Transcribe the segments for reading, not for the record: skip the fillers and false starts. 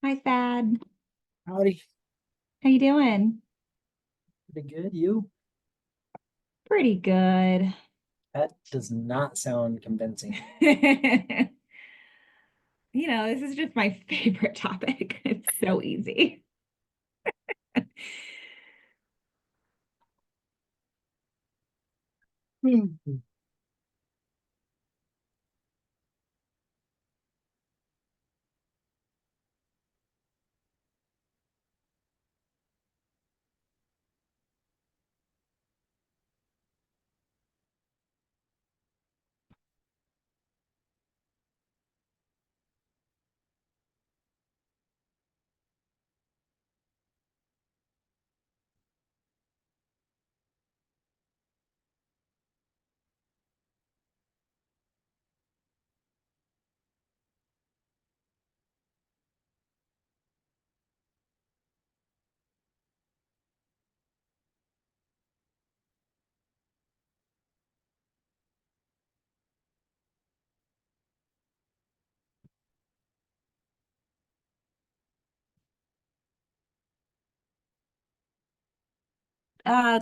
Hi, Thad. Howdy, How you doing? pretty good. You? Pretty good. That does not sound convincing. This is just my favorite topic. It's so easy. Hmm.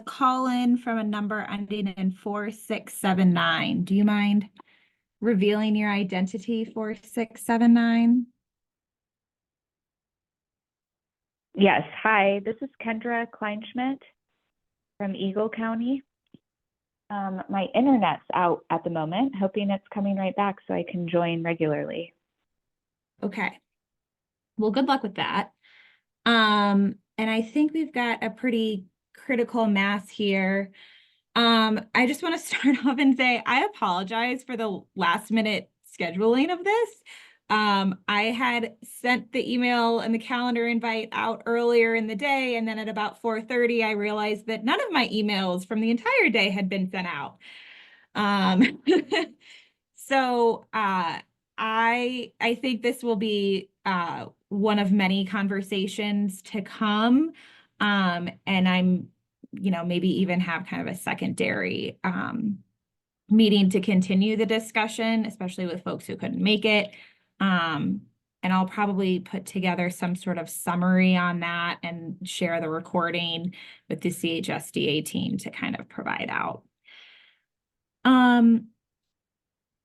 Call in from a number ending in 4679. Do you mind revealing your identity, 4679? Yes. Hi, this is Kendra Kleinschmidt from Eagle County. My internet's out at the moment, hoping it's coming right back so I can join regularly. Okay. Well, good luck with that. And I think we've got a pretty critical mass here. I just want to start off and say I apologize for the last minute scheduling of this. I had sent the email and the calendar invite out earlier in the day, and then at about 4:30, I realized that none of my emails from the entire day had been sent out. Um, so I think this will be one of many conversations to come. And I'm, maybe even have kind of a secondary meeting to continue the discussion, especially with folks who couldn't make it. And I'll probably put together some sort of summary on that and share the recording with the CHSDA team to kind of provide out.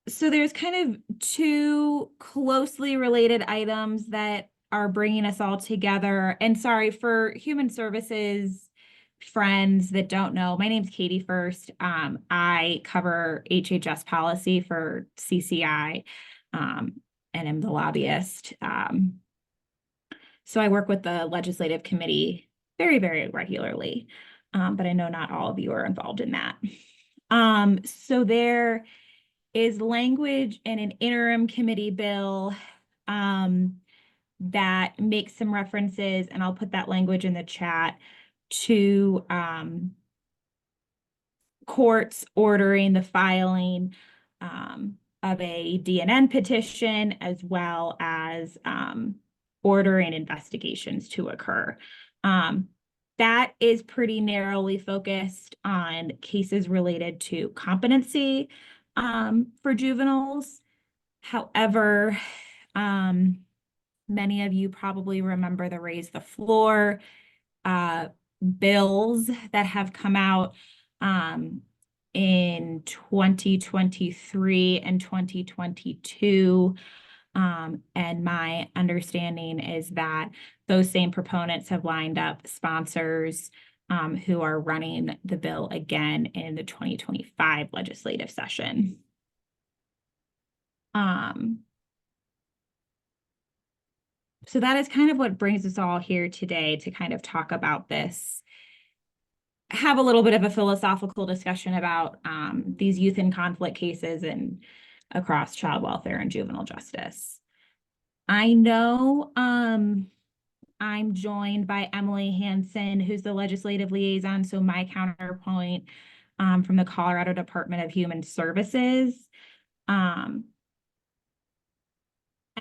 So there's kind of two closely related items that are bringing us all together. And sorry, for Human Services friends that don't know, my name's Katie First. I cover HHS policy for CCI, and am the lobbyist. So I work with the legislative committee very, very regularly, but I know not all of you are involved in that. So there is language in an interim committee bill that makes some references, and I'll put that language in the chat, to courts ordering the filing of a DNN petition, as well as ordering investigations to occur. That is pretty narrowly focused on cases related to competency for juveniles. However, many of you probably remember the Raise the Floor bills that have come out in 2023 and 2022. And my understanding is that those same proponents have lined up sponsors who are running the bill again in the 2025 legislative session. So that is kind of what brings us all here today to kind of talk about this, have a little bit of a philosophical discussion about these youth in conflict cases and across child welfare and juvenile justice. I know I'm joined by Emily Hansen, who's the legislative liaison, so my counterpoint from the Colorado Department of Human Services.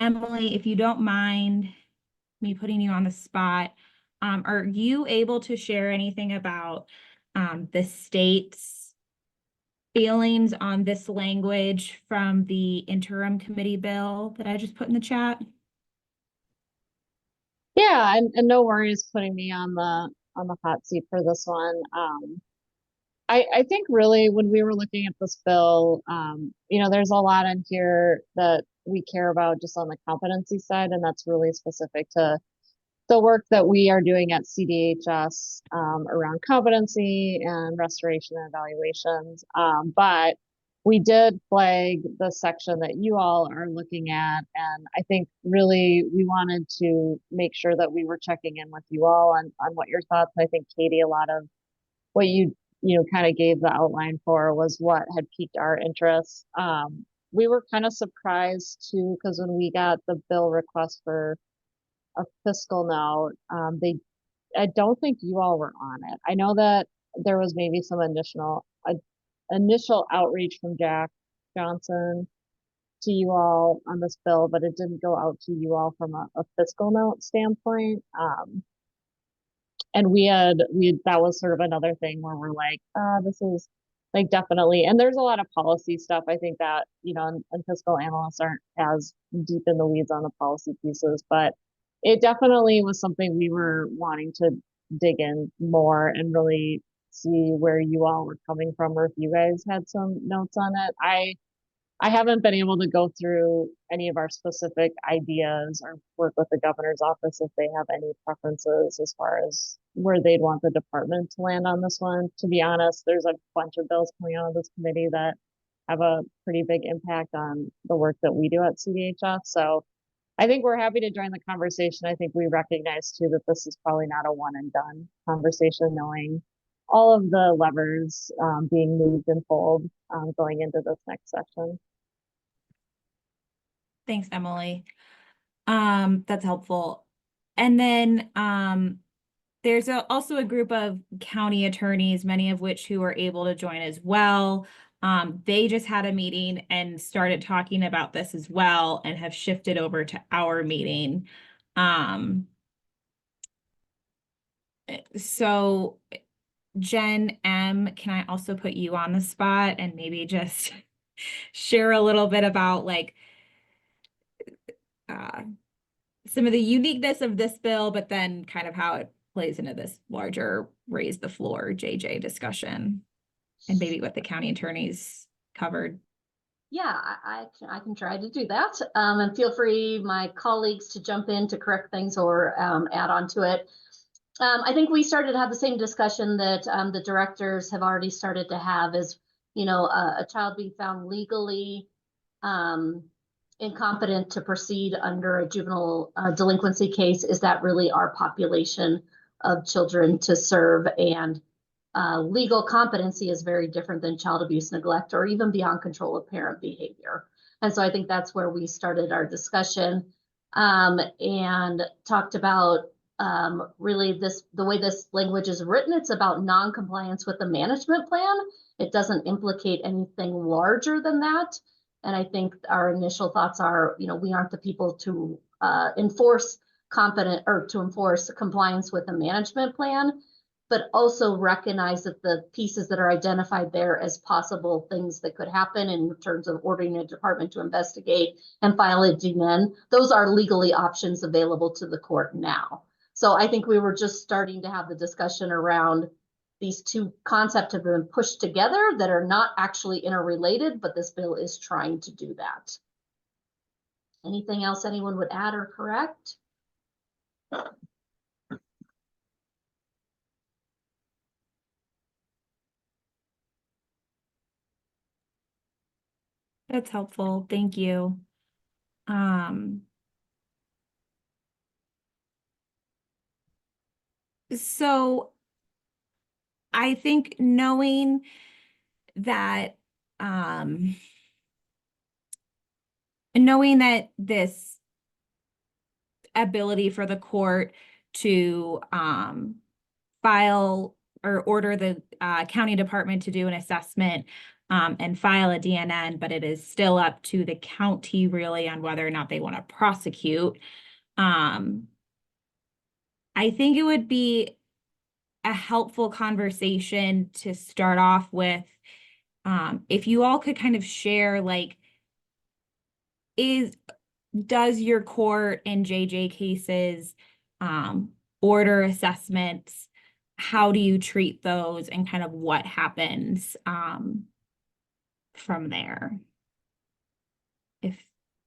Emily, if you don't mind me putting you on the spot, are you able to share anything about the state's feelings on this language from the interim committee bill that I just put in the chat? Yeah, and no worries putting me on the hot seat for this one. I think really when we were looking at this bill, there's a lot in here that we care about just on the competency side, and that's really specific to the work that we are doing at CDHS around competency and restoration and evaluations. But we did flag the section that you all are looking at, and I think really we wanted to make sure that we were checking in with you all on what your thoughts. I think Katie, a lot of what you kind of gave the outline for was what had piqued our interest. We were kind of surprised too, because when we got the bill request for a fiscal note, I don't think you all were on it. I know that there was maybe some initial outreach from Jack Johnson to you all on this bill, but it didn't go out to you all from a fiscal note standpoint. And that was sort of another thing where we're like, this is like definitely, and there's a lot of policy stuff. I think that, and fiscal analysts aren't as deep in the weeds on the policy pieces, but it definitely was something we were wanting to dig in more and really see where you all were coming from, or if you guys had some notes on it. I haven't been able to go through any of our specific ideas or work with the governor's office if they have any preferences as far as where they'd want the department to land on this one. To be honest, there's a bunch of bills coming out of this committee that have a pretty big impact on the work that we do at CDHS. So I think we're happy to join the conversation. I think we recognize too that this is probably not a one and done conversation, knowing all of the levers being moved and pulled going into this next session. Thanks, Emily. That's helpful. And then there's also a group of county attorneys, many of which who are able to join as well. They just had a meeting and started talking about this as well and have shifted over to our meeting. So Jen M, can I also put you on the spot and maybe just share a little bit about like some of the uniqueness of this bill, but then kind of how it plays into this larger raise the floor JJ discussion, and maybe what the county attorneys covered. Yeah, I can try to do that. And feel free, my colleagues, to jump in to correct things or add on to it. I think we started to have the same discussion that the directors have already started to have is, a child being found legally incompetent to proceed under a juvenile delinquency case. Is that really our population of children to serve? And legal competency is very different than child abuse, neglect, or even beyond control of parent behavior. And so I think that's where we started our discussion and talked about really the way this language is written. It's about non-compliance with the management plan. It doesn't implicate anything larger than that. And I think our initial thoughts are, we aren't the people to enforce compliance with the management plan, but also recognize that the pieces that are identified there as possible things that could happen in terms of ordering a department to investigate and file a DNN, those are legally options available to the court now. So I think we were just starting to have the discussion around these two concepts have been pushed together that are not actually interrelated, but this bill is trying to do that. Anything else anyone would add or correct? That's helpful. Thank you. So I think knowing that this ability for the court to file or order the county department to do an assessment and file a DNN, but it is still up to the county really on whether or not they want to prosecute. I think it would be a helpful conversation to start off with. If you all could kind of share, like, does your court in JJ cases order assessments, how do you treat those, and kind of what happens from there? If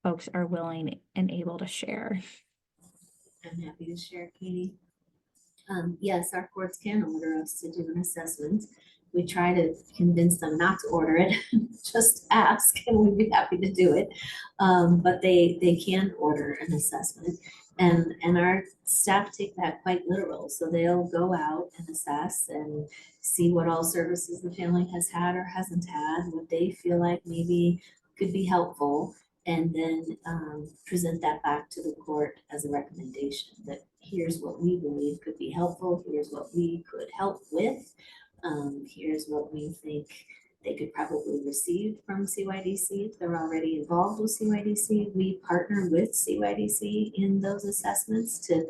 folks are willing and able to share. I'm happy to share, Katie. Yes, our courts can order us to do an assessment. We try to convince them not to order it, just ask and we'd be happy to do it. But they can order an assessment and our staff take that quite literal. So they'll go out and assess and see what all services the family has had or hasn't had, what they feel like maybe could be helpful. And then present that back to the court as a recommendation that here's what we believe could be helpful, here's what we could help with, here's what we think they could probably receive from CYDC if they're already involved with CYDC. We partner with CYDC in those assessments to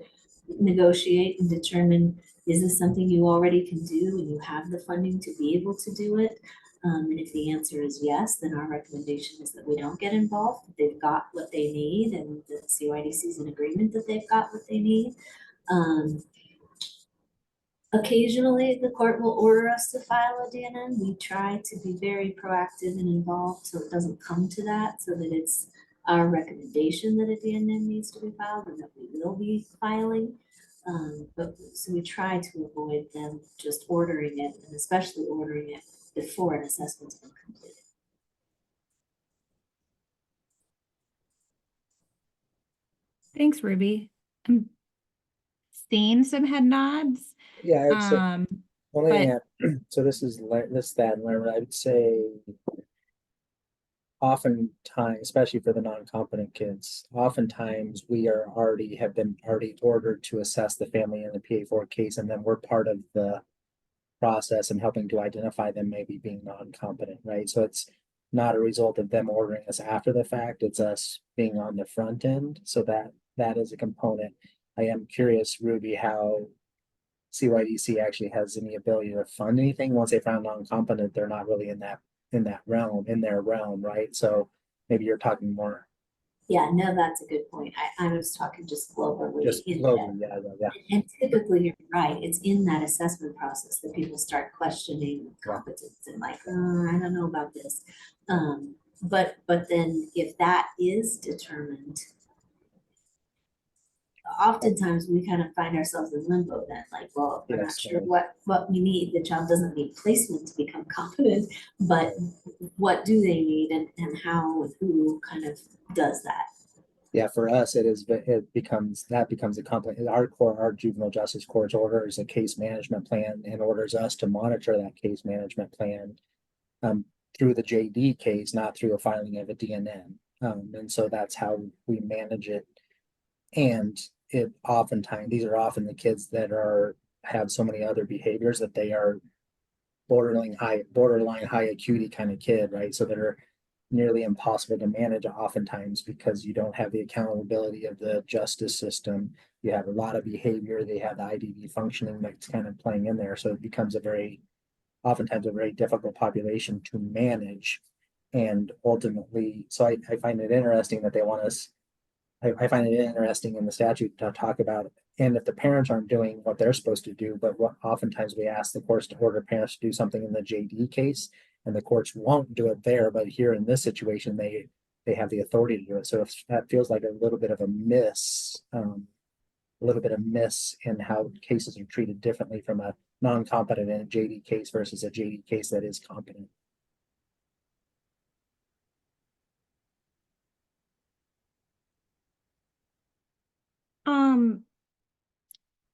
negotiate and determine, is this something you already can do and you have the funding to be able to do it? And if the answer is yes, then our recommendation is that we don't get involved. They've got what they need and the CYDC is in agreement that they've got what they need. Occasionally, the court will order us to file a DNN. We try to be very proactive and involved so it doesn't come to that, so that it's our recommendation that a DNN needs to be filed and that we will be filing. But so we try to avoid them just ordering it, and especially ordering it before an assessment's been completed. Thanks, Ruby. I'm seeing some head nods. Yeah, I would say only but- so this is this, that, and learn. I would say oftentimes, especially for the non-competent kids, oftentimes we have been ordered to assess the family in the PA4 case, and then we're part of the process and helping to identify them maybe being non-competent, right? So it's not a result of them ordering us after the fact, it's us being on the front end. So that is a component. I am curious, Ruby, how CYDC actually has any ability to fund anything. Once they found non-competent, they're not really in their realm, right? So maybe you're talking more Yeah, no, that's a good point. I was talking just globally. just in globally, that. yeah. And typically, you're right, it's in that assessment process that people start questioning competence and like, I don't know about this. But then if that is determined, oftentimes we kind of find ourselves in limbo then, like, well, we're not Yes, sure right. what we need. The child doesn't need placement to become competent, but what do they need and how and who kind of does that? Yeah, for us, it becomes a complex. Our juvenile justice court orders a case management plan and orders us to monitor that case management plan through the JD case, not through a filing of a DNN. And so that's how we manage it. And these are often the kids that have so many other behaviors that they are borderline high acuity kind of kid, right? So that are nearly impossible to manage oftentimes because you don't have the accountability of the justice system. You have a lot of behavior. They have the IDV functioning that's kind of playing in there. So it becomes oftentimes a very difficult population to manage. And ultimately, so I find it interesting that they want us, I find it interesting in the statute to talk about, and if the parents aren't doing what they're supposed to do, but what oftentimes we ask the courts to order parents to do something in the JD case, and the courts won't do it there, but here in this situation, they have the authority to do it. So if that feels like a little bit of a miss in how cases are treated differently from a non-competent in a JD case versus a JD case that is competent.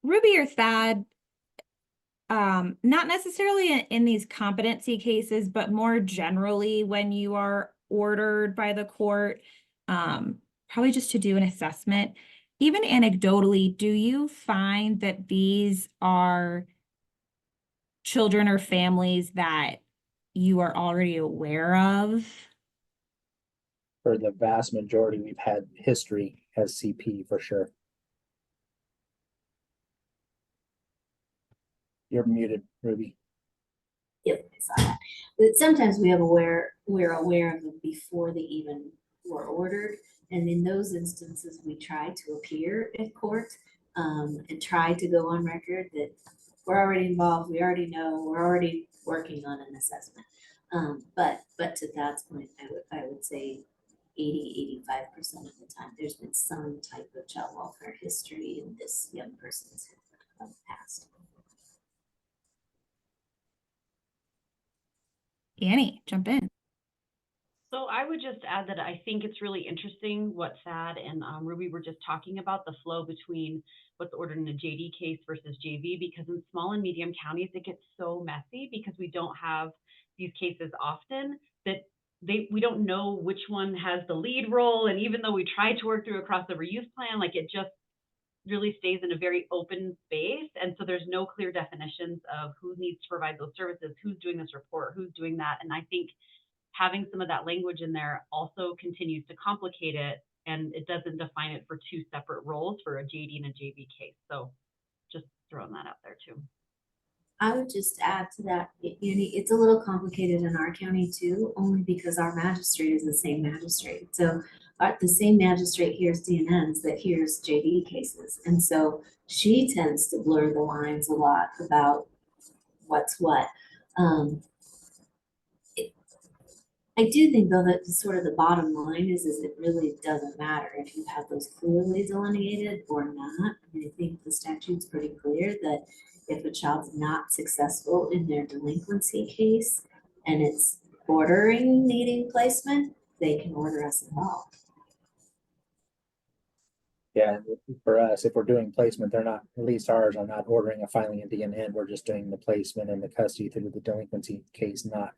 Ruby or Thad, not necessarily in these competency cases, but more generally when you are ordered by the court, probably just to do an assessment. Even anecdotally, do you find that these are children or families that you are already aware of? For the vast majority, we've had history as CP for sure. You're muted, Ruby. Yep, I saw that. But sometimes we're aware of them before they even were ordered. And in those instances, we try to appear at court and try to go on record that we're already involved, we already know, we're already working on an assessment. But to Thad's point, I would say 85% of the time, there's been some type of child welfare history in this young person's past. Annie, jump in. So I would just add that I think it's really interesting what Thad and Ruby were just talking about, the flow between what's ordered in a JD case versus JV, because in small and medium counties, it gets so messy because we don't have these cases often that we don't know which one has the lead role. And even though we try to work through across the reuse plan, like it just really stays in a very open space. And so there's no clear definitions of who needs to provide those services, who's doing this report, who's doing that. And I think having some of that language in there also continues to complicate it, and it doesn't define it for two separate roles for a JD and a JV case. So just throwing that out there too. I would just add to that, it's a little complicated in our county too, only because our magistrate is the same magistrate. So the same magistrate hears DNNs that hears JV cases. And so she tends to blur the lines a lot about what's what. I do think though that sort of the bottom line is it really doesn't matter if you have those clearly delineated or not. I mean, I think the statute's pretty clear that if a child's not successful in their delinquency case and it's ordering needing placement, they can order us involved. Yeah, for us, if we're doing placement, they're not, at least ours are not ordering a filing a DNN. We're just doing the placement and the custody through the delinquency case, not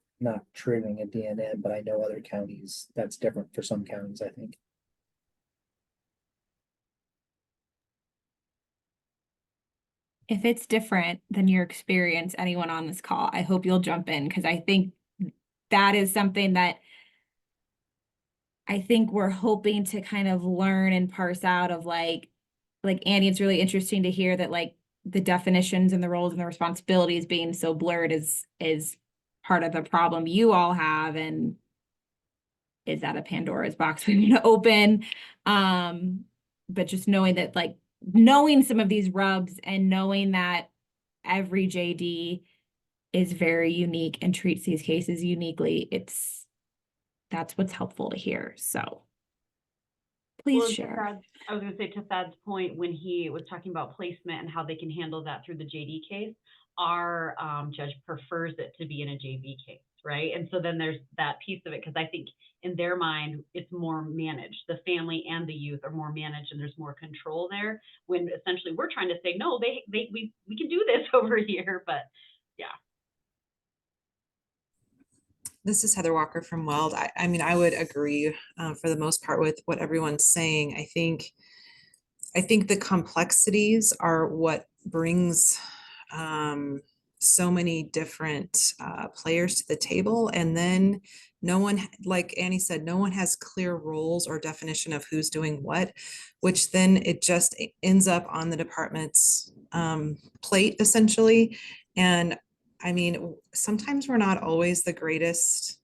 triggering a DNN. But I know other counties, that's different for some counties, I think. If it's different than your experience, anyone on this call, I hope you'll jump in, because I think that is something that I think we're hoping to kind of learn and parse out of like Annie, it's really interesting to hear that like the definitions and the roles and the responsibilities being so blurred is part of the problem you all have. And is that a Pandora's box we need to open? But just knowing that, like, knowing some of these rubs and knowing that every JD is very unique and treats these cases uniquely, that's what's helpful to hear. So please Well, share. I was going to say, to Thad's point, when he was talking about placement and how they can handle that through the JD case, our judge prefers it to be in a JV case, right? And so then there's that piece of it, because I think in their mind, it's more managed. The family and the youth are more managed, and there's more control there, when essentially we're trying to say, no, we can do this over here. But yeah. This is Heather Walker from Weld. I mean, I would agree for the most part with what everyone's saying. I think the complexities are what brings so many different players to the table. And then no one, like Annie said, no one has clear roles or definition of who's doing what, which then it just ends up on the department's plate essentially. And I mean, sometimes we're not always the greatest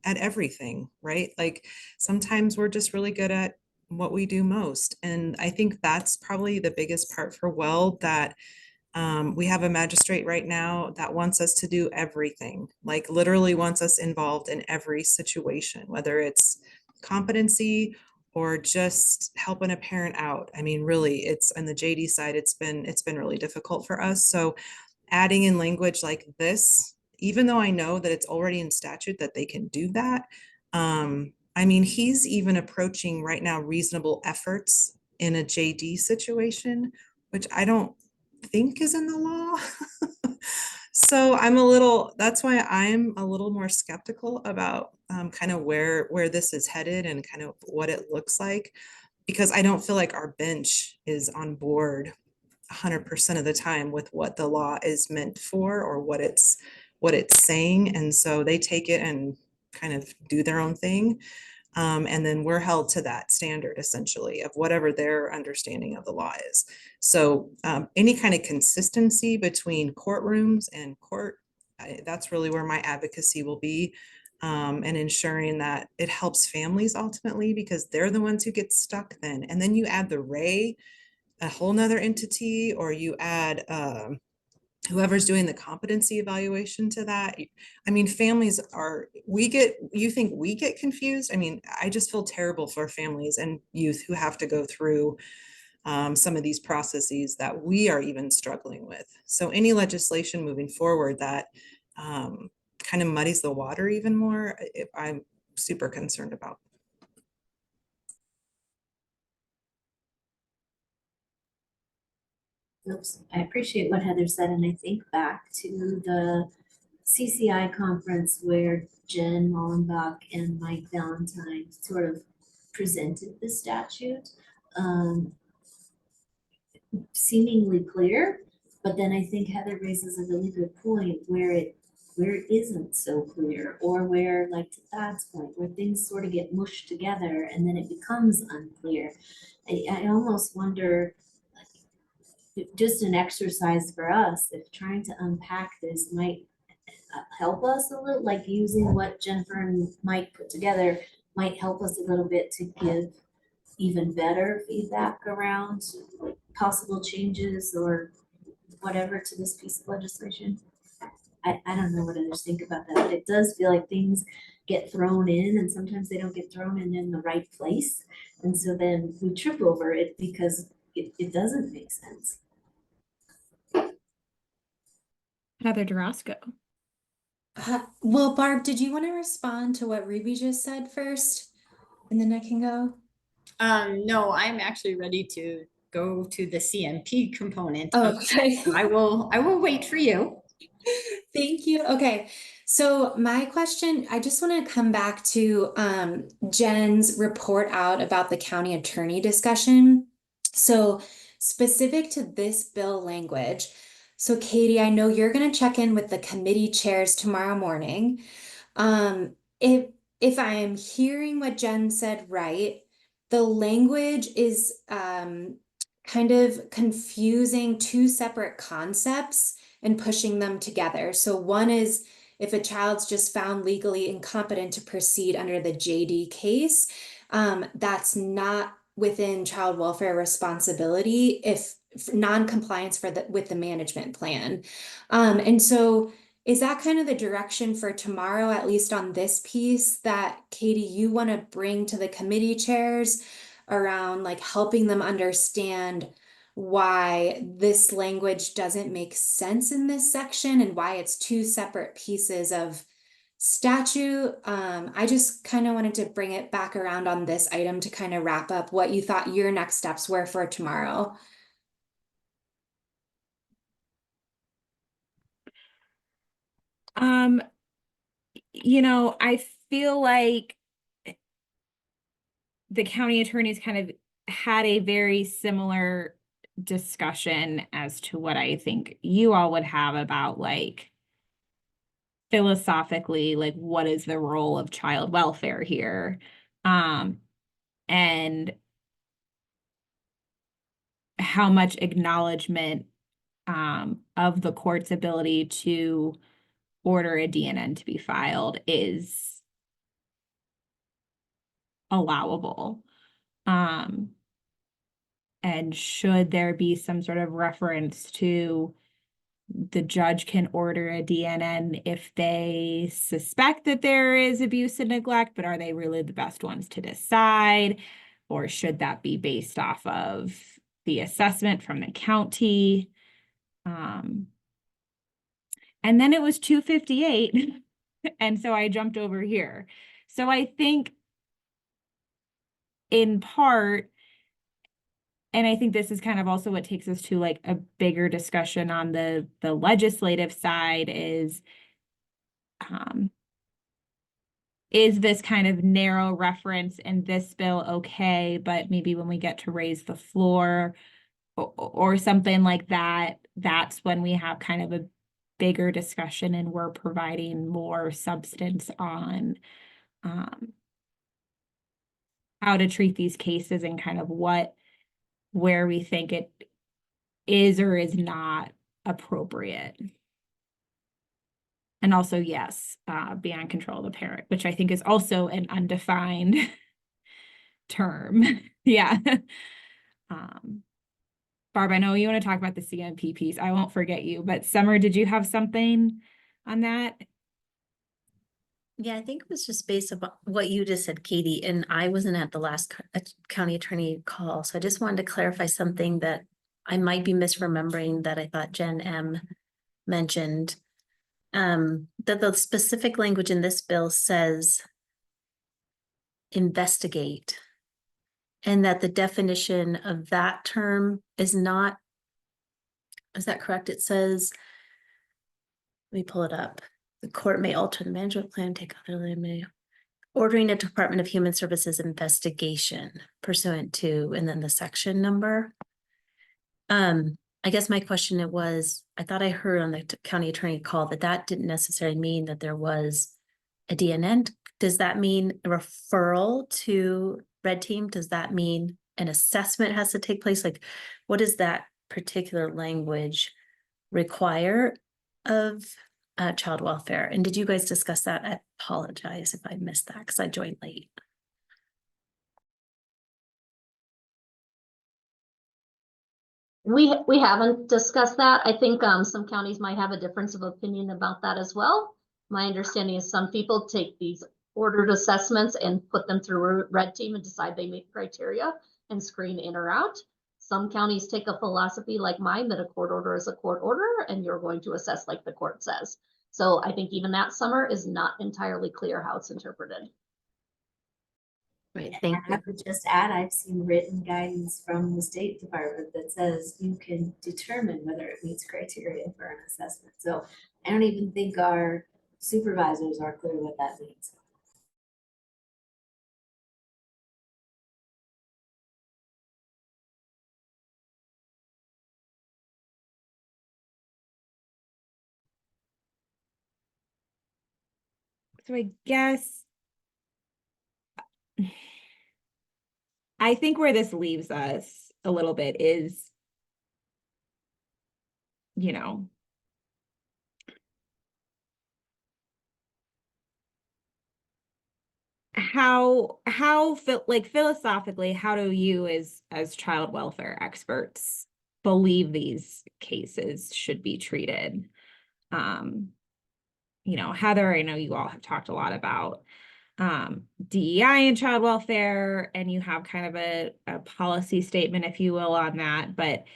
at everything, right? Like sometimes we're just really good at what we do most. And I think that's probably the biggest part for Weld, that we have a magistrate right now that wants us to do everything, like literally wants us involved in every situation, whether it's competency or just helping a parent out. I mean, really, it's on the JD side, it's been really difficult for us. So adding in language like this, even though I know that it's already in statute that they can do that, I mean, he's even approaching right now reasonable efforts in a JD situation, which I don't think is in the law. So that's why I'm a little more skeptical about kind of where this is headed and kind of what it looks like, because I don't feel like our bench is on board 100% of the time with what the law is meant for or what it's saying. And so they take it and kind of do their own thing. And then we're held to that standard essentially of whatever their understanding of the law is. So any kind of consistency between courtrooms and court, that's really where my advocacy will be, and ensuring that it helps families ultimately, because they're the ones who get stuck then. And then you add the Ray a whole nother entity, or you add whoever's doing the competency evaluation to that. I mean, families are, you think we get confused? I mean, I just feel terrible for families and youth who have to go through some of these processes that we are even struggling with. So any legislation moving forward that kind of muddies the water even more, I'm super concerned about. Oops, I appreciate what Heather said, and I think back to the CCI conference where Jen Mollenbach and Mike Valentine sort of presented the statute. Seemingly clear, but then I think Heather raises a really good point where it isn't so clear, or where, like to Thad's point, where things sort of get mushed together and then it becomes unclear. I almost wonder, like, just an exercise for us, if trying to unpack this might help us a little, like using what Jennifer and Mike put together might help us a little bit to give even better feedback around like possible changes or whatever to this piece of legislation. I don't know what others think about that, but it does feel like things get thrown in and sometimes they don't get thrown in the right place. And so then we trip over it because it doesn't make sense. Heather Durasco. Well, Barb, did you want to respond to what Ruby just said first? And then I can go. No, I'm actually ready to go to the CMP component. Okay. I will wait for you. Thank you. Okay. So my question, I just want to come back to Jen's report out about the county attorney discussion. So specific to this bill language. So Katie, I know you're going to check in with the committee chairs tomorrow morning. If I am hearing what Jen said right, the language is kind of confusing two separate concepts and pushing them together. So one is if a child's just found legally incompetent to proceed under the JD case, that's not within child welfare responsibility if non-compliance with the management plan. And so is that kind of the direction for tomorrow, at least on this piece, that Katie, you want to bring to the committee chairs around like helping them understand why this language doesn't make sense in this section and why it's two separate pieces of statute? I just kind of wanted to bring it back around on this item to kind of wrap up what you thought your next steps were for tomorrow. You know, I feel like the county attorneys kind of had a very similar discussion as to what I think you all would have about like philosophically, like what is the role of child welfare here? And how much acknowledgement of the court's ability to order a DNN to be filed is allowable. And should there be some sort of reference to the judge can order a DNN if they suspect that there is abuse and neglect, but are they really the best ones to decide? Or should that be based off of the assessment from the county? And then it was 258. And so I jumped over here. So I think in part, and I think this is kind of also what takes us to like a bigger discussion on the legislative side is this kind of narrow reference in this bill okay, but maybe when we get to raise the floor or something like that, that's when we have kind of a bigger discussion and we're providing more substance on how to treat these cases and kind of where we think it is or is not appropriate. And also, yes, beyond control of the parent, which I think is also an undefined term. Yeah. Barb, I know you want to talk about the CMP piece. I won't forget you, but Summer, did you have something on that? Yeah, I think it was just based on what you just said, Katie, and I wasn't at the last county attorney call, so I just wanted to clarify something that I might be misremembering that I thought Jen M mentioned. That the specific language in this bill says investigate, and that the definition of that term is not, is that correct? It says, let me pull it up. The court may alter the management plan, take other ordering a Department of Human Services investigation pursuant to, and then the section number. I guess my question it was, I thought I heard on the county attorney call that that didn't necessarily mean that there was a DNN. Does that mean a referral to Red Team? Does that mean an assessment has to take place? Like, what does that particular language require of child welfare? And did you guys discuss that? I apologize if I missed that because I joined late. We haven't discussed that. I think some counties might have a difference of opinion about that as well. My understanding is some people take these ordered assessments and put them through Red Team and decide they meet criteria and screen in or out. Some counties take a philosophy like mine that a court order is a court order and you're going to assess like the court says. So I think even that, Summer, is not entirely clear how it's interpreted. Right, And thank I you. would just add, I've seen written guidance from the State Department that says you can determine whether it meets criteria for an assessment. So I don't even think our supervisors are clear what that means. So I guess I think where this leaves us a little bit is, you know, like philosophically, how do you as child welfare experts believe these cases should be treated? You know, Heather, I know you all have talked a lot about DEI and child welfare, and you have kind of a policy statement, if you will, on that, but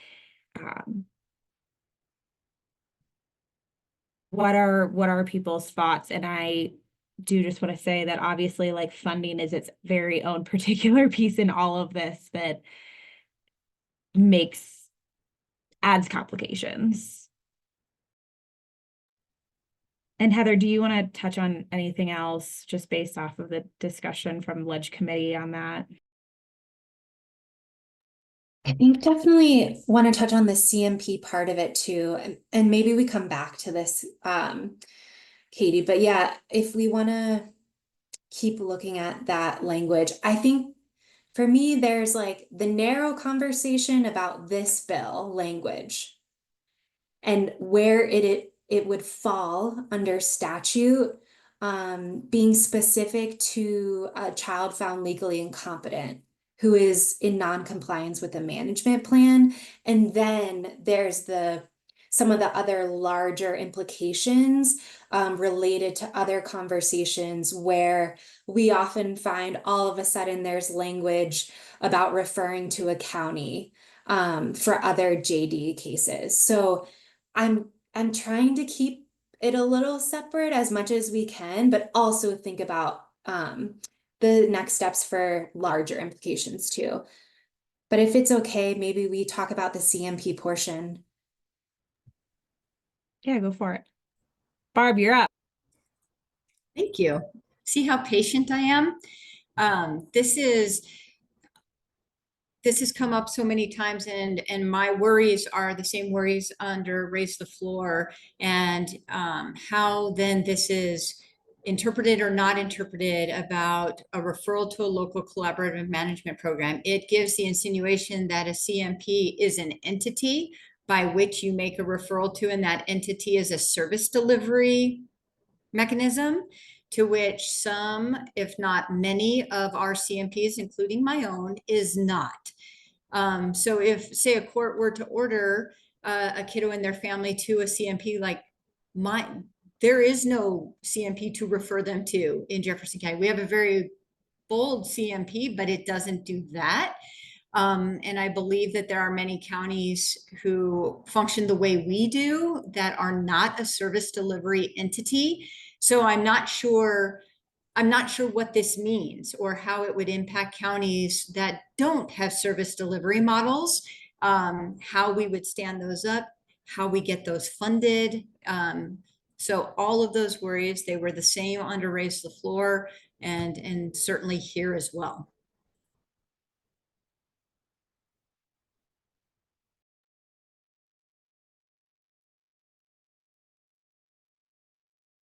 what are people's thoughts? And I do just want to say that obviously like funding is its very own particular piece in all of this that adds complications. And Heather, do you want to touch on anything else just based off of the discussion from Ledge Committee on that? I think definitely want to touch on the CMP part of it too, and maybe we come back to this, Katie, but yeah, if we want to keep looking at that language, I think for me, there's like the narrow conversation about this bill language and where it would fall under statute, being specific to a child found legally incompetent who is in non-compliance with the management plan. And then there's some of the other larger implications related to other conversations where we often find all of a sudden there's language about referring to a county for other JD cases. So I'm trying to keep it a little separate as much as we can, but also think about the next steps for larger implications too. But if it's okay, maybe we talk about the CMP portion. Yeah, go for it. Barb, you're up. Thank you. See how patient I am? This has come up so many times, and my worries are the same worries under Raise the Floor, and how then this is interpreted or not interpreted about a referral to a local collaborative management program. It gives the insinuation that a CMP is an entity by which you make a referral to, and that entity is a service delivery mechanism, to which some, if not many, of our CMPs, including my own, is not. So if, say, a court were to order a kiddo and their family to a CMP, like there is no CMP to refer them to in Jefferson County. We have a very bold CMP, but it doesn't do that. And I believe that there are many counties who function the way we do that are not a service delivery entity. So I'm not sure what this means or how it would impact counties that don't have service delivery models, how we would stand those up, how we get those funded. So all of those worries, they were the same under Raise the Floor and certainly here as well.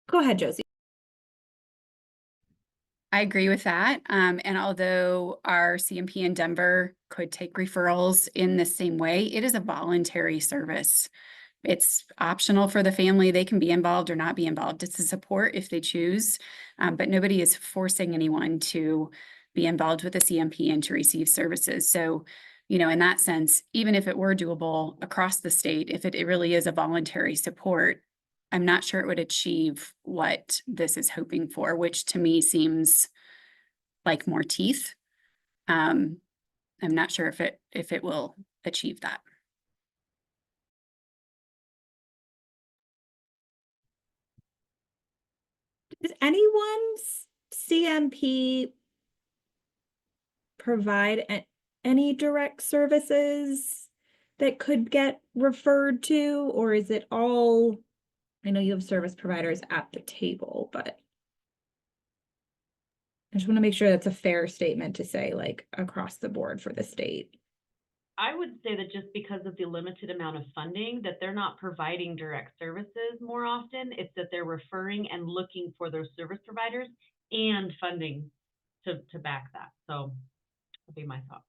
Go ahead, Josie. I agree with that. And although our CMP in Denver could take referrals in the same way, it is a voluntary service. It's optional for the family. They can be involved or not be involved. It's a support if they choose, but nobody is forcing anyone to be involved with a CMP and to receive services. So, you know, in that sense, even if it were doable across the state, if it really is a voluntary support, I'm not sure it would achieve what this is hoping for, which to me seems like more teeth. I'm not sure if it will achieve that. Does anyone's CMP provide any direct services that could get referred to, or is it all, I know you have service providers at the table, but I just want to make sure that's a fair statement to say, like, across the board for the state. I would say that just because of the limited amount of funding, that they're not providing direct services more often. It's that they're referring and looking for those service providers and funding to back that. So that'd be my thought.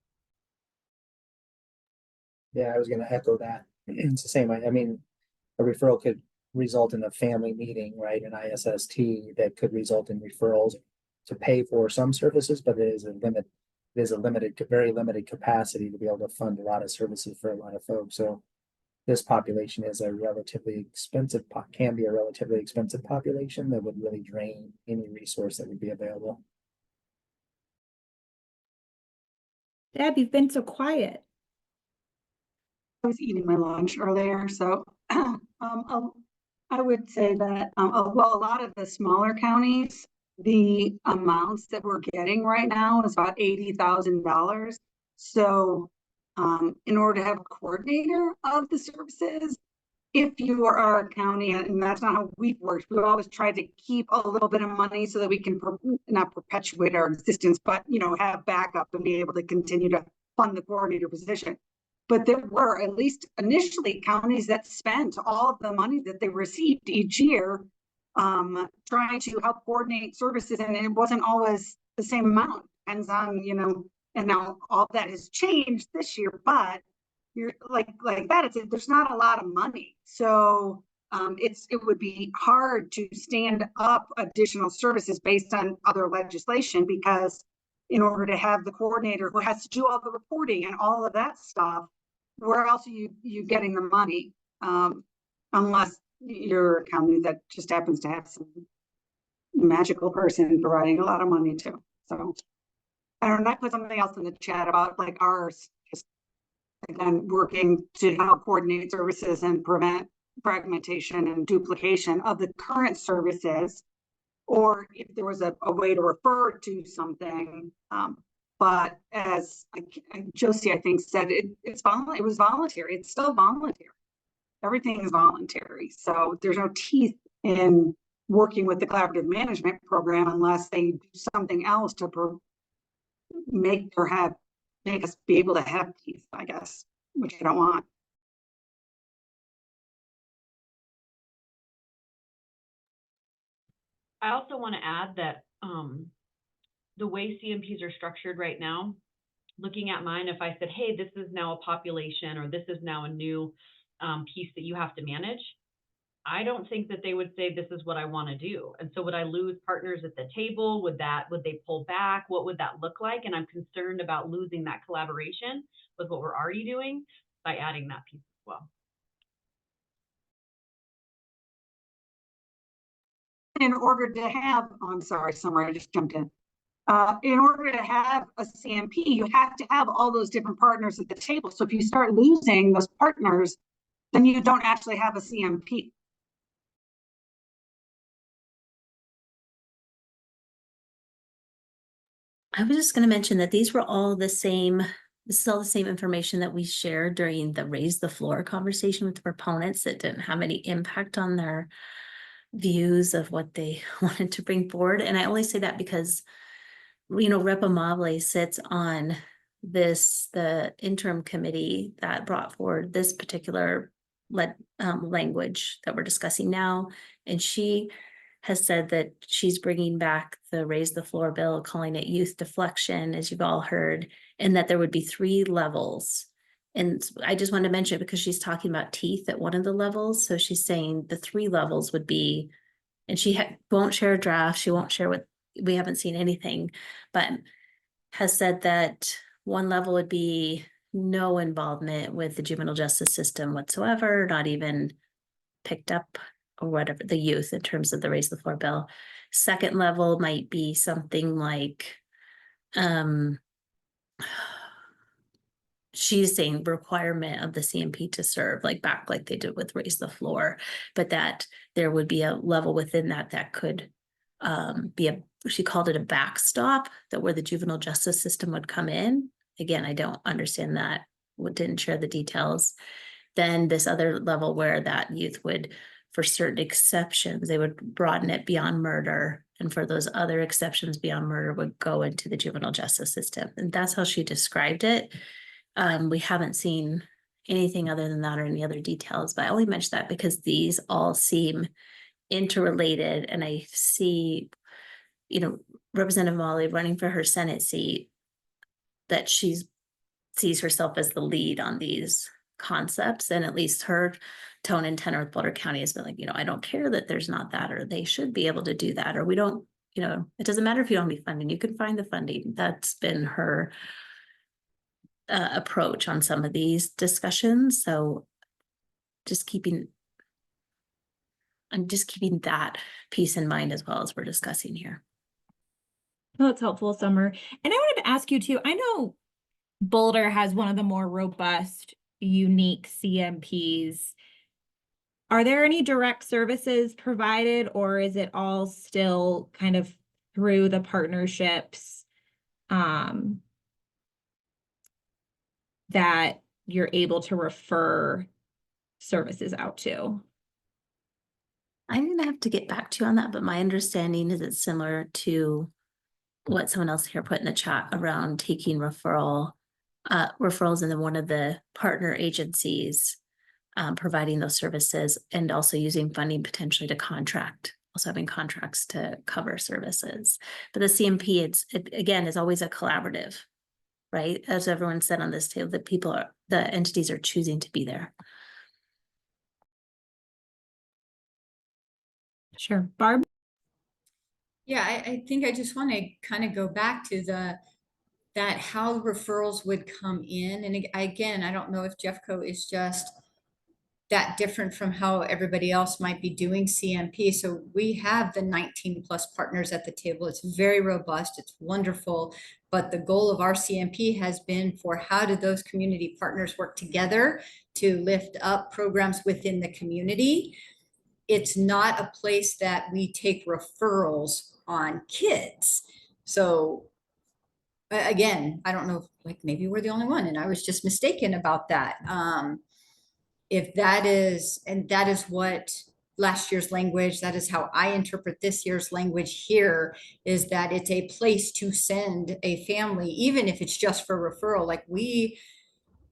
Yeah, I was gonna echo that. It's the same. I mean, a referral could result in a family meeting, right? An ISST that could result in referrals to pay for some services, but it is a limit. It is a limited, very limited capacity to be able to fund a lot of services for a lot of folks. So this population is a relatively expensive, can be a relatively expensive population that would really drain any resource that would be available. Deb, you've been so quiet. I was eating my lunch earlier, so I would say that well, a lot of the smaller counties, the amounts that we're getting right now is about $80,000. So in order to have a coordinator of the services, if you are a county, and that's not how we've worked, we've always tried to keep a little bit of money so that we can not perpetuate our existence, but have backup and be able to continue to fund the coordinator position. But there were, at least initially, counties that spent all of the money that they received each year trying to help coordinate services, and it wasn't always the same amount. Depends on, and now all that has changed this year, but you're like that, there's not a lot of money. So it would be hard to stand up additional services based on other legislation, because in order to have the coordinator who has to do all the reporting and all of that stuff, where else are you getting the money? Unless you're a county that just happens to have some magical person providing a lot of money too. So I don't know, I put something else in the chat about like ours, just again, working to help coordinate services and prevent fragmentation and duplication of the current services, or if there was a way to refer to something. But as Josie, I think, said, it was voluntary. It's still voluntary. Everything is voluntary. So there's no teeth in working with the collaborative management program unless they do something else to make us be able to have teeth, I guess, which I don't want. I also want to add that the way CMPs are structured right now, looking at mine, if I said, hey, this is now a population, or this is now a new piece that you have to manage, I don't think that they would say, this is what I want to do. And so would I lose partners at the table? Would they pull back? What would that look like? And I'm concerned about losing that collaboration with what we're already doing by adding that piece as well. In order to have, I'm sorry, Summer, I just jumped in. In order to have a CMP, you have to have all those different partners at the table. So if you start losing those partners, then you don't actually have a CMP. I was just going to mention that these were all the same. This is all the same information that we shared during the Raise the Floor conversation with the proponents that didn't have any impact on their views of what they wanted to bring forward. And I only say that because, you know, Rep. Amable sits on the interim committee that brought forward this particular language that we're discussing now. And she has said that she's bringing back the Raise the Floor bill, calling it youth deflection, as you've all heard, and that there would be 3 levels. And I just wanted to mention it because she's talking about teeth at one of the levels. So she's saying the 3 levels would be, and she won't share a draft. She won't share what, we haven't seen anything, but has said that one level would be no involvement with the juvenile justice system whatsoever, not even picked up or whatever, the youth in terms of the Raise the Floor bill. Second level might be something like, she's saying requirement of the CMP to serve, like back like they did with Raise the Floor, but that there would be a level within that that could be a, she called it a backstop, that where the juvenile justice system would come in. Again, I don't understand that, didn't share the details. Then this other level where that youth would, for certain exceptions, they would broaden it beyond murder. And for those other exceptions beyond murder would go into the juvenile justice system. And that's how she described it. We haven't seen anything other than that or any other details, but I only mention that because these all seem interrelated. And I see, you know, Representative Molly running for her Senate seat, that she sees herself as the lead on these concepts. And at least her tone and tenor with Boulder County has been like, you know, I don't care that there's not that, or they should be able to do that, or we don't, you know, it doesn't matter if you don't have funding, you can find the funding. That's been her approach on some of these discussions. So I'm just keeping that piece in mind as well as we're discussing here. Oh, that's helpful, Summer. And I wanted to ask you too, I know Boulder has one of the more robust, unique CMPs. Are there any direct services provided, or is it all still kind of through the partnerships that you're able to refer services out to? I'm gonna have to get back to you on that, but my understanding is it's similar to what someone else here put in the chat around taking referrals, and then one of the partner agencies providing those services, and also using funding potentially to contract, also having contracts to cover services. But the CMP, it again, is always a collaborative, right? As everyone said on this table, that the entities are choosing to be there. Sure. Barb? Yeah, I think I just want to kind of go back to that how referrals would come in. And again, I don't know if Jeffco is just that different from how everybody else might be doing CMP. So we have the 19 plus partners at the table. It's very robust. It's wonderful. But the goal of our CMP has been for how do those community partners work together to lift up programs within the community. It's not a place that we take referrals on kids. So again, I don't know, if, like maybe we're the only one and I was just mistaken about that. If that is, and that is what last year's language, that is how I interpret this year's language here, is that it's a place to send a family, even if it's just for referral. Like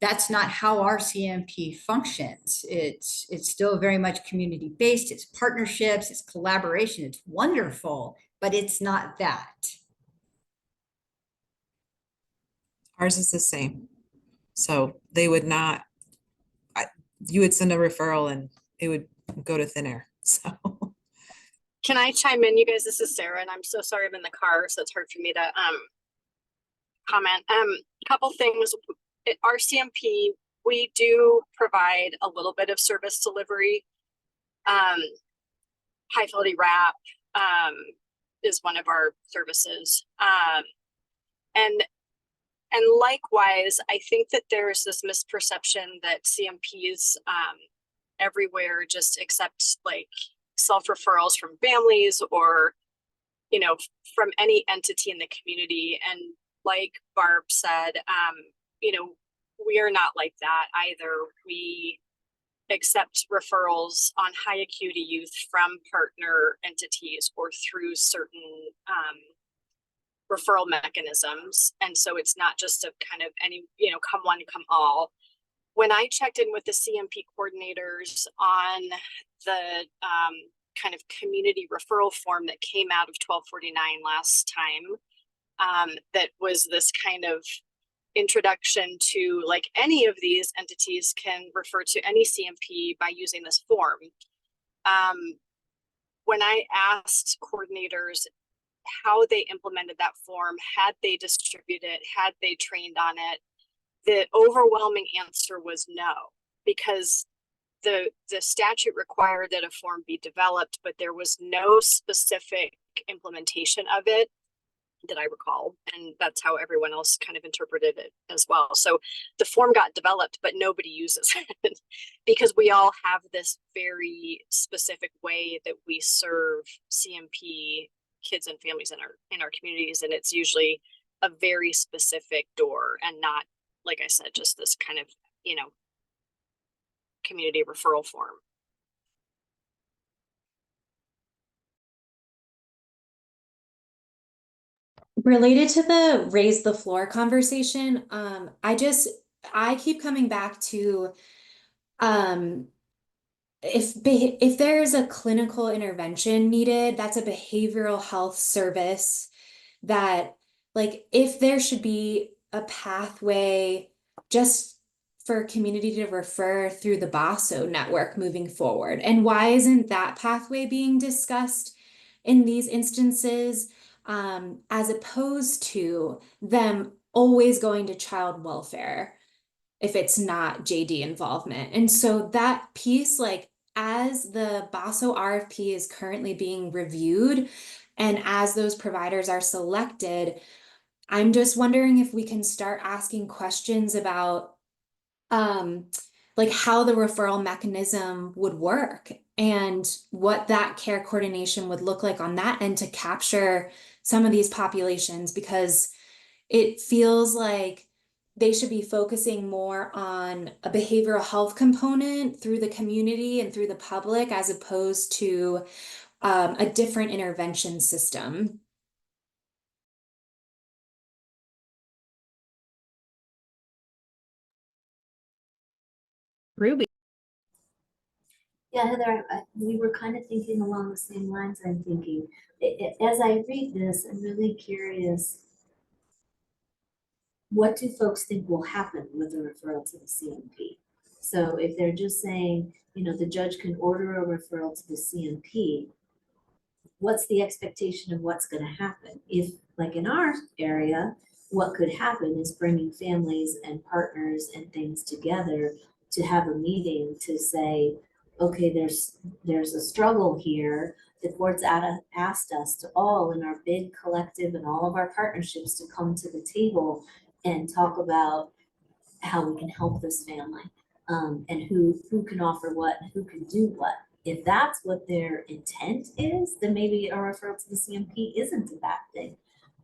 that's not how our CMP functions. It's still very much community-based, it's partnerships, it's collaboration, it's wonderful, but it's not that. Ours is the same. So they would not, you would send a referral and it would go to thin air. So. Can I chime in, you guys? This is Sarah, and I'm so sorry I'm in the car, so it's hard for me to comment. Couple things. At RCMP, we do provide a little bit of service delivery. High fidelity wrap is one of our services. And likewise, I think that there's this misperception that CMPs everywhere just accept like self-referrals from families or, you know, from any entity in the community. And like Barb said, you know, we are not like that either. We accept referrals on high acuity youth from partner entities or through certain referral mechanisms. And so it's not just a kind of any, you know, come one, come all. When I checked in with the CMP coordinators on the kind of community referral form that came out of 1249 last time, that was this kind of introduction to like any of these entities can refer to any CMP by using this form. When I asked coordinators how they implemented that form, had they distributed it, had they trained on it, the overwhelming answer was no, because the statute required that a form be developed, but there was no specific implementation of it that I recall. And that's how everyone else kind of interpreted it as well. So the form got developed, but nobody uses it because we all have this very specific way that we serve CMP kids and families in our communities. And it's usually a very specific door and not, like I said, just this kind of, you know, community referral form. Related to the raise the floor conversation, I keep coming back to if there's a clinical intervention needed, that's a behavioral health service that, like, if there should be a pathway just for community to refer through the BASO network moving forward. And why isn't that pathway being discussed in these instances, as opposed to them always going to child welfare if it's not JD involvement? And so that piece, like, as the BASO RFP is currently being reviewed and as those providers are selected, I'm just wondering if we can start asking questions about like how the referral mechanism would work and what that care coordination would look like on that end to capture some of these populations, because it feels like they should be focusing more on a behavioral health component through the community and through the public as opposed to a different intervention system. Ruby. Yeah, Heather, we were kind of thinking along the same lines. I'm thinking, as I read this, I'm really curious, what do folks think will happen with the referral to the CMP? So if they're just saying, you know, the judge can order a referral to the CMP, what's the expectation of what's going to happen? If, like in our area, what could happen is bringing families and partners and things together to have a meeting to say, okay, there's a struggle here. The court's asked us to all in our big collective and all of our partnerships to come to the table and talk about how we can help this family, and who can offer what and who can do what. If that's what their intent is, then maybe a referral to the CMP isn't a bad thing.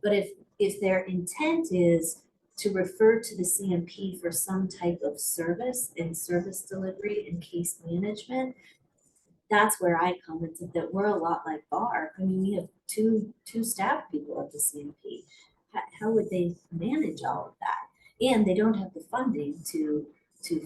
But if their intent is to refer to the CMP for some type of service and service delivery and case management, that's where I commented that we're a lot like BARC. I mean, we have two staff people at the CMP. How would they manage all of that? And they don't have the funding to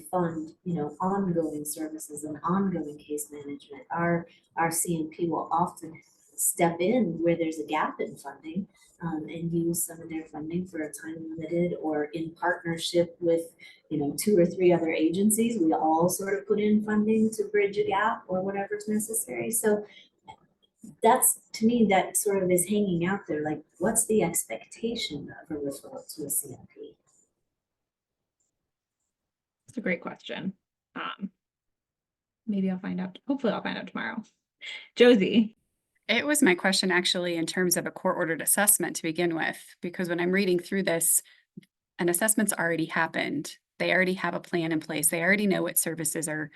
fund, you know, ongoing services and ongoing case management. Our CMP will often step in where there's a gap in funding, and use some of their funding for a time limited or in partnership with, 2 or 3 other agencies. We all sort of put in funding to bridge a gap or whatever's necessary. So that's, to me, that sort of is hanging out there, like, what's the expectation of a referral to a CMP? It's a great question. Maybe I'll find out. Hopefully I'll find out tomorrow. Josie. It was my question actually in terms of a court-ordered assessment to begin with, because when I'm reading through this, an assessment's already happened. They already have a plan in place. They already know what services are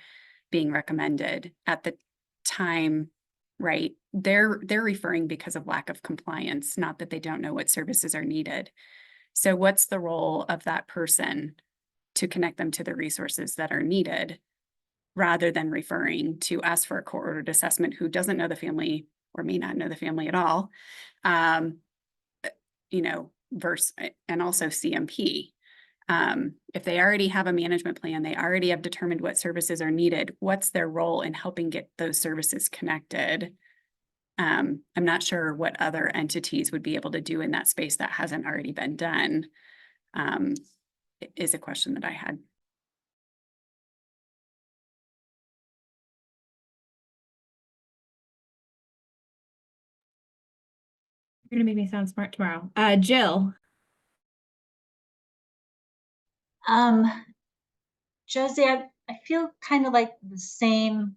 being recommended at the time, right? They're referring because of lack of compliance, not that they don't know what services are needed. So what's the role of that person to connect them to the resources that are needed, rather than referring to ask for a court-ordered assessment who doesn't know the family or may not know the family at all, versus, and also CMP. If they already have a management plan, they already have determined what services are needed, what's their role in helping get those services connected? I'm not sure what other entities would be able to do in that space that hasn't already been done, is a question that I had. You're gonna make me sound smart tomorrow. Jill. Josie, I feel kind of like the same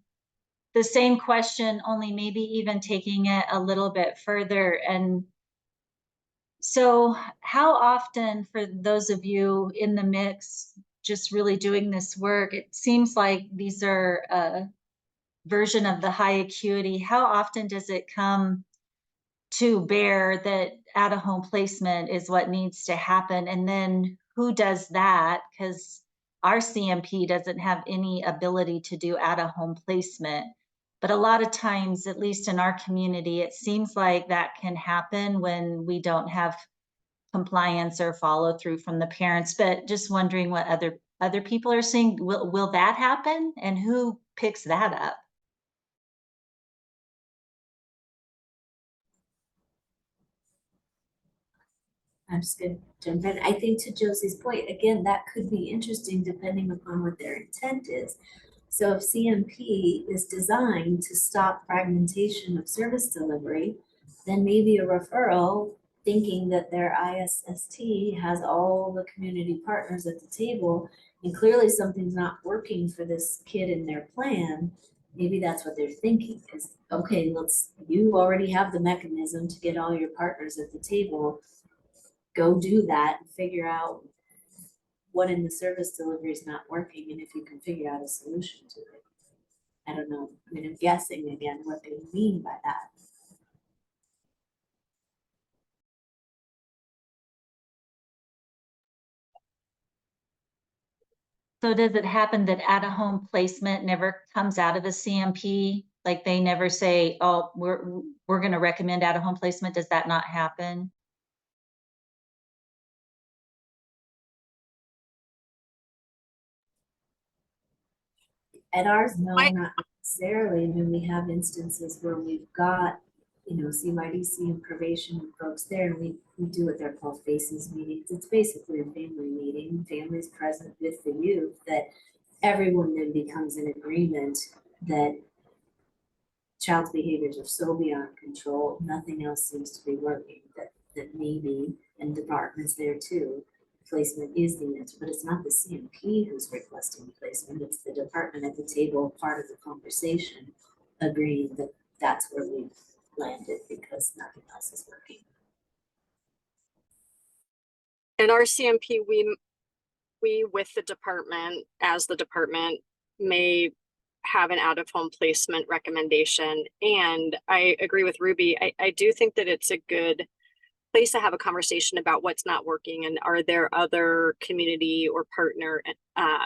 question, only maybe even taking it a little bit further. And so how often, for those of you in the mix, just really doing this work, it seems like these are a version of the high acuity. How often does it come to bear that out-of-home placement is what needs to happen? And then who does that? Because our CMP doesn't have any ability to do out-of-home placement. But a lot of times, at least in our community, it seems like that can happen when we don't have compliance or follow through from the parents. But just wondering what other people are seeing. Will that happen? And who picks that up? I'm just gonna jump in. I think to Josie's point, again, that could be interesting depending upon what their intent is. So if CMP is designed to stop fragmentation of service delivery, then maybe a referral, thinking that their ISST has all the community partners at the table, and clearly something's not working for this kid in their plan, maybe that's what they're thinking is, okay, you already have the mechanism to get all your partners at the table. Go do that and figure out what in the service delivery is not working, and if you can figure out a solution to it. I don't know. I mean, I'm guessing again what they mean by that. So does it happen that out-of-home placement never comes out of a CMP? Like they never say, oh, we're going to recommend out-of-home placement? Does that not happen? At ours, no, not necessarily. I mean, we have instances where we've got, CYDC and probation and folks there, and we do what they're called faces meetings. It's basically a family meeting, families present with the youth, that everyone then becomes in agreement that child's behaviors are so beyond control, nothing else seems to be working, that maybe, and departments there too, placement is the answer, but it's not the CMP who's requesting placement, it's the department at the table, part of the conversation, agreeing that that's where we've landed because nothing else is working. In our CMP, we with the department, as the department, may have an out-of-home placement recommendation. And I agree with Ruby. I do think that it's a good place to have a conversation about what's not working, and are there other community or partner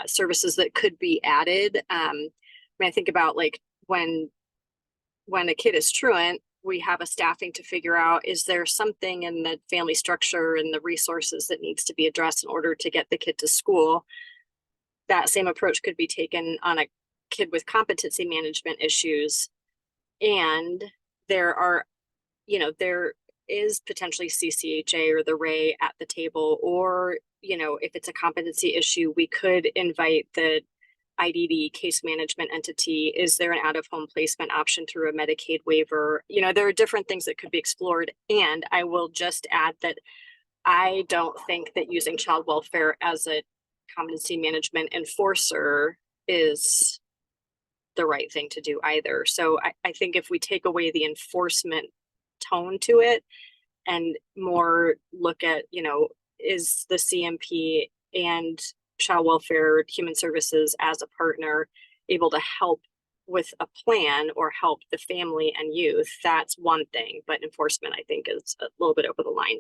services that could be added. I mean, I think about like when a kid is truant, we have a staffing to figure out, is there something in the family structure and the resources that needs to be addressed in order to get the kid to school? That same approach could be taken on a kid with competency management issues. And there are you know, there is potentially CCHA or the RAE at the table, or, you know, if it's a competency issue, we could invite the IDD case management entity. Is there an out-of-home placement option through a Medicaid waiver? You know, there are different things that could be explored. And I will just add that I don't think that using child welfare as a competency management enforcer is the right thing to do either. So I think if we take away the enforcement tone to it and more look at, you know, is the CMP and child welfare, human services as a partner able to help with a plan or help the family and youth, that's one thing. But enforcement, I think, is a little bit over the line.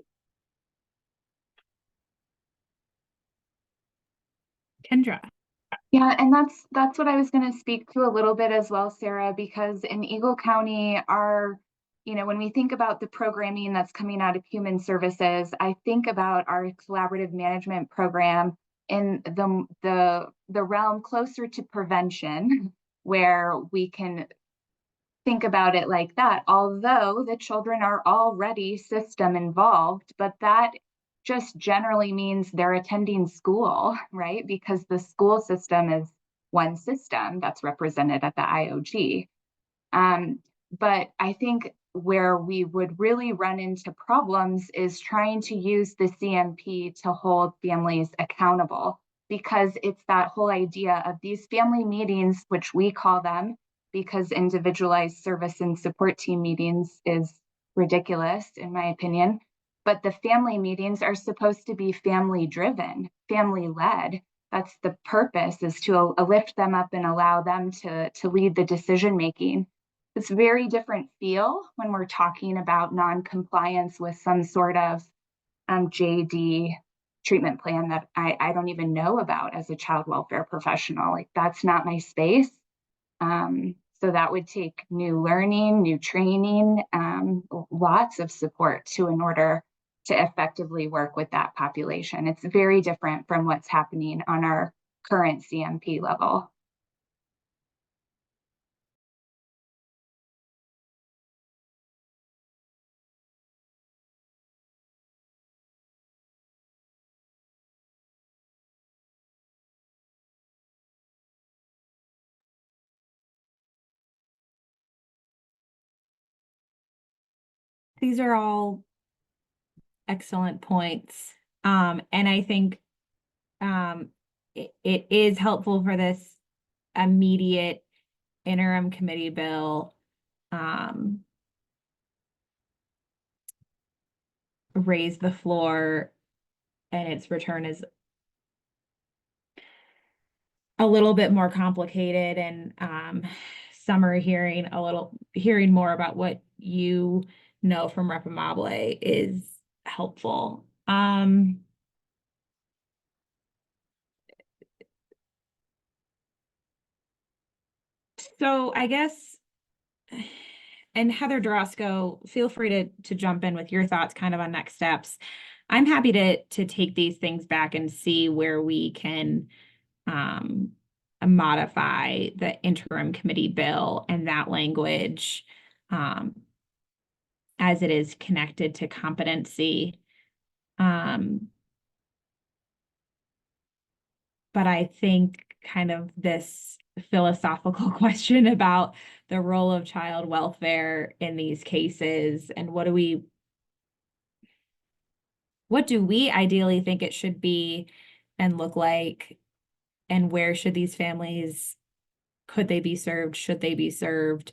Kendra. Yeah, and that's what I was going to speak to a little bit as well, Sarah, because in Eagle County, when we think about the programming that's coming out of human services, I think about our collaborative management program in the realm closer to prevention, where we can think about it like that, although the children are already system involved, but that just generally means they're attending school, right? Because the school system is one system that's represented at the IOG. But I think where we would really run into problems is trying to use the CMP to hold families accountable, because it's that whole idea of these family meetings, which we call them, because individualized service and support team meetings is ridiculous, in my opinion. But the family meetings are supposed to be family driven, family led. That's the purpose, is to lift them up and allow them to lead the decision making. It's a very different feel when we're talking about non-compliance with some sort of JD treatment plan that I don't even know about as a child welfare professional. Like, that's not my space. So that would take new learning, new training, lots of support in order to effectively work with that population. It's very different from what's happening on our current CMP level. These are all excellent points. And I think it is helpful for this immediate interim committee bill. Raise the floor, and its return is a little bit more complicated, and Summer hearing more about what you know from Rep. Amabile is helpful. So I guess, and Heather Dorosco, feel free to jump in with your thoughts kind of on next steps. I'm happy to take these things back and see where we can modify the interim committee bill and that language as it is connected to competency. But I think kind of this philosophical question about the role of child welfare in these cases, and what do we ideally think it should be and look like, and where should these families, could they be served, should they be served?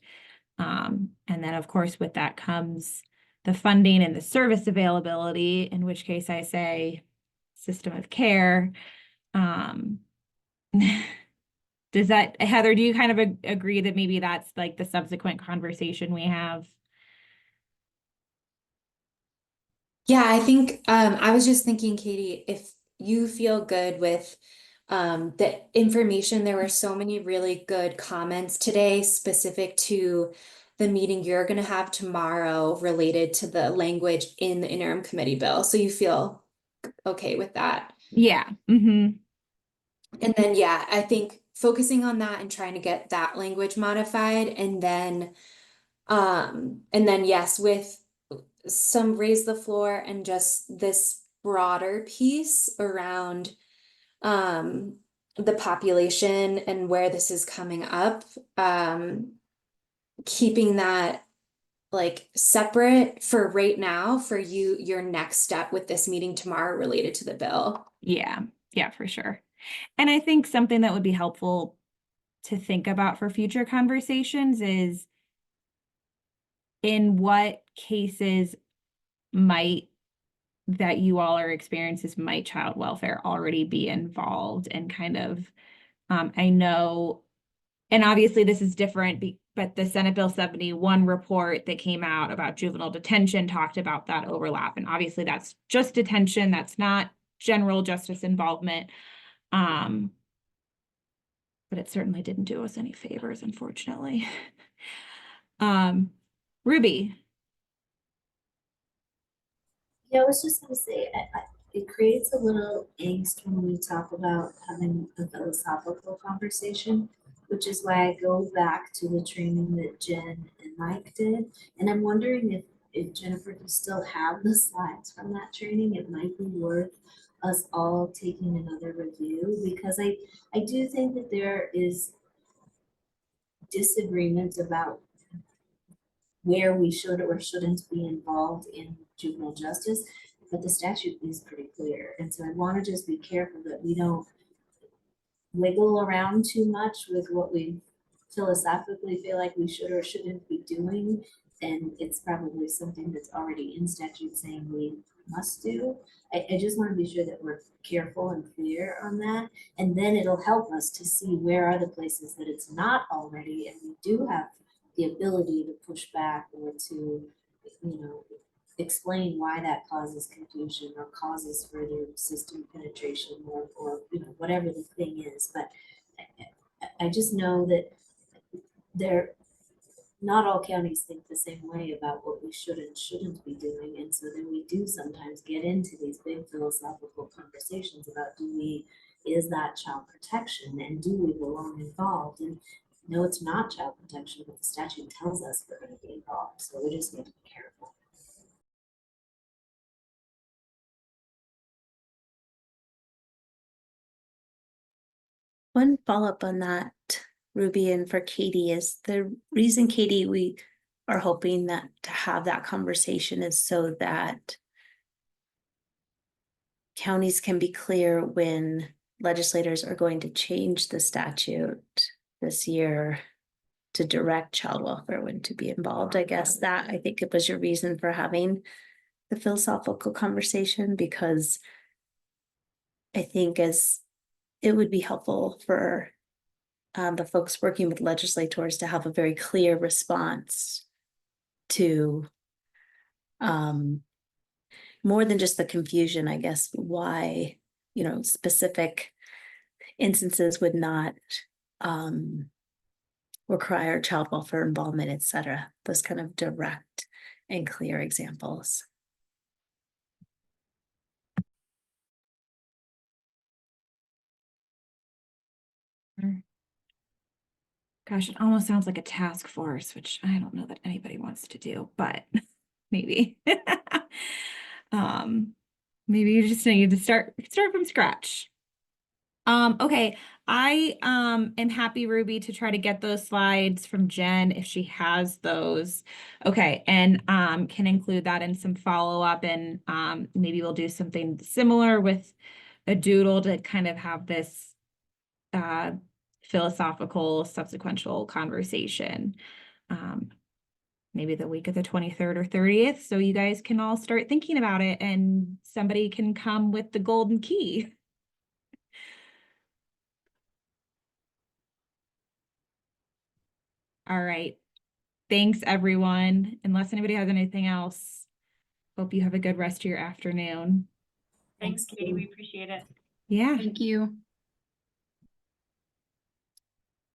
And then of course with that comes the funding and the service availability, in which case I say system of care. Does that, Heather, do you kind of agree that maybe that's like the subsequent conversation we have? Yeah, I think I was just thinking, Katie, if you feel good with the information, there were so many really good comments today specific to the meeting you're going to have tomorrow related to the language in the interim committee bill. So you feel okay with that? Yeah. Mm-hmm. And then, yeah, I think focusing on that and trying to get that language modified, and then yes, with some raise the floor and just this broader piece around the population and where this is coming up, keeping that like separate for right now for you, your next step with this meeting tomorrow related to the bill. Yeah, yeah, for sure. And I think something that would be helpful to think about for future conversations is in what cases that you all are experiencing might child welfare already be involved, and kind of, I know, and obviously this is different, but the Senate Bill 71 report that came out about juvenile detention talked about that overlap. And obviously that's just detention, that's not general justice involvement. But it certainly didn't do us any favors, unfortunately. Ruby. Yeah, I was just gonna say, it creates a little angst when we talk about having a philosophical conversation, which is why I go back to the training that Jen and Mike did. And I'm wondering if Jennifer, you still have the slides from that training, it might be worth us all taking another review, because I do think that there is disagreement about where we should or shouldn't be involved in juvenile justice, but the statute is pretty clear. And so I want to just be careful that we don't wiggle around too much with what we philosophically feel like we should or shouldn't be doing. And it's probably something that's already in statute saying we must do. I just want to be sure that we're careful and clear on that. And then it'll help us to see where are the places that it's not already, and we do have the ability to push back or to, explain why that causes confusion or causes further system penetration or whatever the thing is. But I just know that not all counties think the same way about what we should and shouldn't be doing. And so then we do sometimes get into these big philosophical conversations about is that child protection, and do we belong involved? And no, it's not child protection, but the statute tells us we're going to be involved. So we just need to be careful. One follow-up on that, Ruby, and for Katie, is the reason, Katie, we are hoping that to have that conversation is so that counties can be clear when legislators are going to change the statute this year to direct child welfare when to be involved. I guess that, I think it was your reason for having the philosophical conversation, because I think as it would be helpful for the folks working with legislators to have a very clear response to more than just the confusion, I guess, why, specific instances would not require child welfare involvement, et cetera. Those kind of direct and clear examples. Gosh, it almost sounds like a task force, which I don't know that anybody wants to do, but maybe. Maybe you just need to start from scratch. Okay, I am happy, Ruby, to try to get those slides from Jen if she has those. Okay, and can include that in some follow-up, and maybe we'll do something similar with a doodle to kind of have this philosophical subsequential conversation. Maybe the week of the 23rd or 30th, so you guys can all start thinking about it and somebody can come with the golden key. All right. Thanks, everyone. Unless anybody has anything else, hope you have a good rest of your afternoon. Thanks, Katie. We appreciate it. Yeah. Thank you.